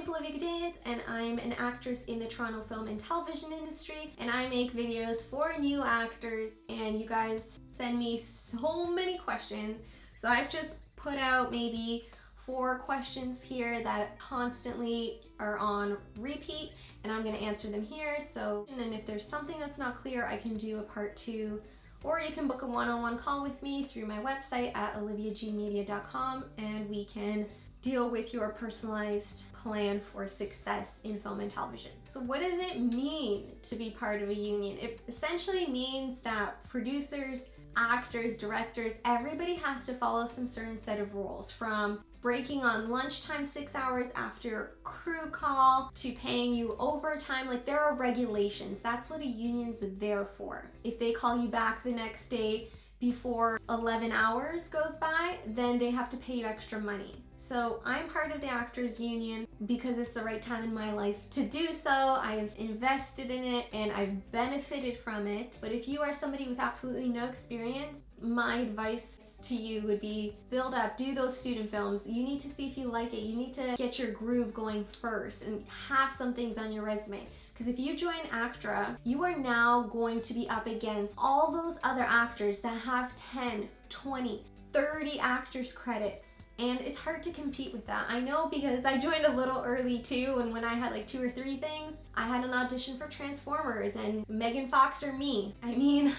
name's Olivia Gudaniec and I'm an actress in the Toronto film and television industry, and I make videos for new actors, and you guys send me so many questions, so I've just put out maybe 4 questions here that constantly are on repeat, and I'm going to answer them here. So, and if there's something that's not clear, I can do a part 2, or you can book a one-on-one call with me through my website at oliviagmedia.com, and we can deal with your personalized plan for success in film and television. So what does it mean to be part of a union? It essentially means that producers, actors, directors, everybody has to follow some certain set of rules, from breaking on lunchtime 6 hours after crew call to paying you overtime. Like, there are regulations. That's what a union's there for. If they call you back the next day before 11 hours goes by, then they have to pay you extra money. So I'm part of the Actors Union because it's the right time in my life to do so. I've invested in it and I've benefited from it. But if you are somebody with absolutely no experience, my advice to you would be build up, do those student films. You need to see if you like it. You need to get your groove going first and have some things on your resume. Because if you join ACTRA, you are now going to be up against all those other actors that have 10, 20, 30 actors credits. And it's hard to compete with that. I know, because I joined a little early too, and when I had like 2 or 3 things, I had an audition for Transformers and Megan Fox or me. I mean,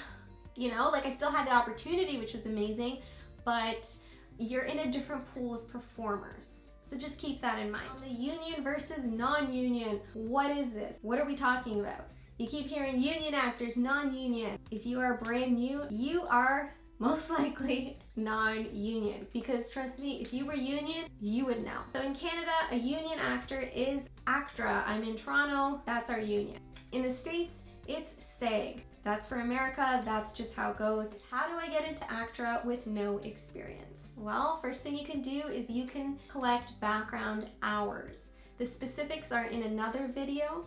you know, like, I still had the opportunity, which was amazing, but you're in a different pool of performers. So just keep that in mind. The union versus non-union, what is this? What are we talking about? You keep hearing union actors, non-union. If you are brand new, you are most likely non-union, because trust me, if you were union, you would know. So in Canada, a union actor is ACTRA. I'm in Toronto, that's our union. In the States, it's SAG. That's for America, that's just how it goes. How do I get into ACTRA with no experience? Well, first thing you can do is you can collect background hours. The specifics are in another video.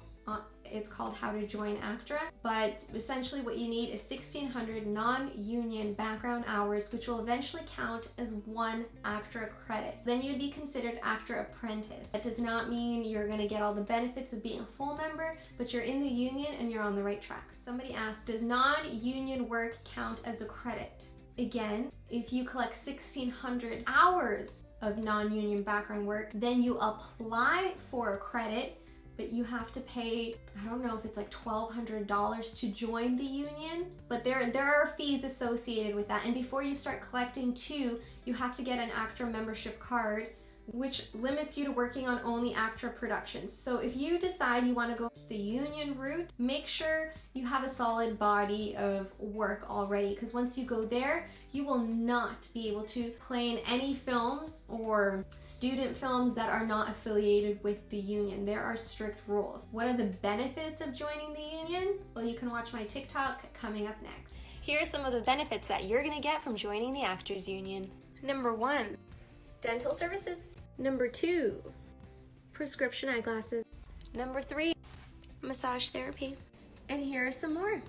It's called How to Join ACTRA, but essentially what you need is 1,600 non-union background hours, which will eventually count as 1 ACTRA credit. Then you'd be considered ACTRA apprentice. That does not mean you're going to get all the benefits of being a full member, but you're in the union and you're on the right track. Somebody asked, does non-union work count as a credit? Again, if you collect 1,600 hours of non-union background work, then you apply for a credit, but you have to pay, I don't know if it's like $1,200 to join the union, but there are fees associated with that. And before you start collecting too, you have to get an ACTRA membership card, which limits you to working on only ACTRA productions. So if you decide you want to go the union route, make sure you have a solid body of work already, because once you go there, you will not be able to play in any films or student films that are not affiliated with the union. There are strict rules. What are the benefits of joining the union? Well, you can watch my TikTok coming up next. Here are some of the benefits that you're gonna get from joining the Actors Union. Number 1, dental services. Number 2, prescription eyeglasses. Number 3, massage therapy. And here are some more.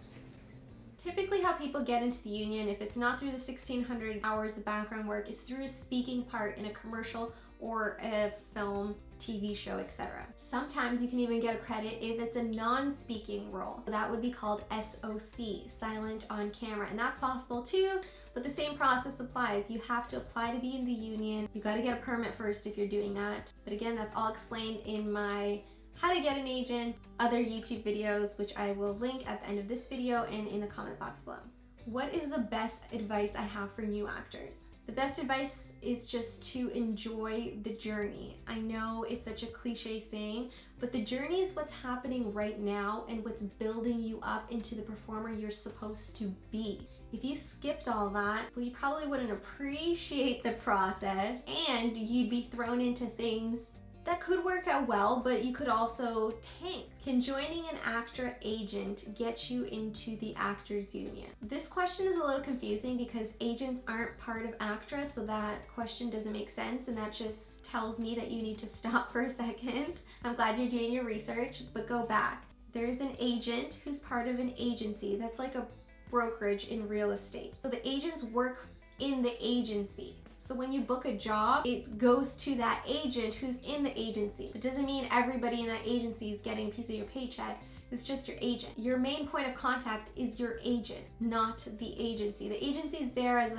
Typically how people get into the union, if it's not through the 1,600 hours of background work, is through a speaking part in a commercial or a film, TV show, etc. Sometimes you can even get a credit if it's a non-speaking role. That would be called SOC, silent on camera, and that's possible too, but the same process applies. You have to apply to be in the union. You gotta get a permit first if you're doing that. But again, that's all explained in my How to Get an Agent, other YouTube videos, which I will link at the end of this video and in the comment box below. What is the best advice I have for new actors? The best advice is just to enjoy the journey. I know it's such a cliche saying, but the journey is what's happening right now and what's building you up into the performer you're supposed to be. If you skipped all that, well, you probably wouldn't appreciate the process, and you'd be thrown into things that could work out well, but you could also tank. Can joining an ACTRA agent get you into the Actors Union? This question is a little confusing because agents aren't part of ACTRA, so that question doesn't make sense, and that just tells me that you need to stop for a second. I'm glad you're doing your research, but go back. There's an agent who's part of an agency. That's like a brokerage in real estate. So the agents work in the agency. So when you book a job, it goes to that agent who's in the agency. It doesn't mean everybody in that agency is getting a piece of your paycheck. It's just your agent. Your main point of contact is your agent, not the agency. The agency is there as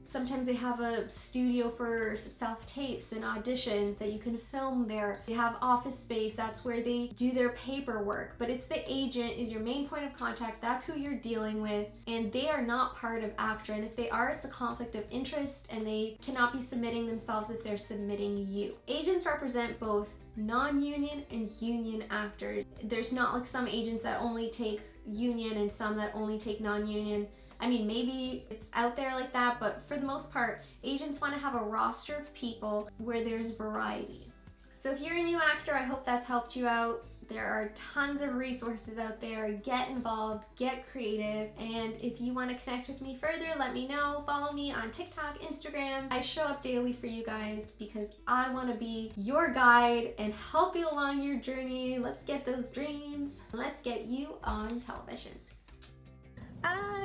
sometimes they have a studio for self-tapes and auditions that you can film there. They have office space, that's where they do their paperwork. But it's the agent is your main point of contact, that's who you're dealing with, and they are not part of ACTRA. And if they are, it's a conflict of interest, and they cannot be submitting themselves if they're submitting you. Agents represent both non-union and union actors. There's not like some agents that only take union and some that only take non-union. I mean, maybe it's out there like that, but for the most part, agents want to have a roster of people where there's variety. So if you're a new actor, I hope that's helped you out. There are tons of resources out there. Get involved, get creative, and if you want to connect with me further, let me know. Follow me on TikTok, Instagram. I show up daily for you guys because I want to be your guide and help you along your journey. Let's get those dreams. Let's get you on television.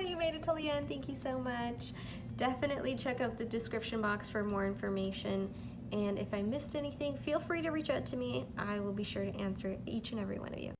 You made it till the end. Thank you so much. Definitely check out the description box for more information. And if I missed anything, feel free to reach out to me. I will be sure to answer each and every one of you.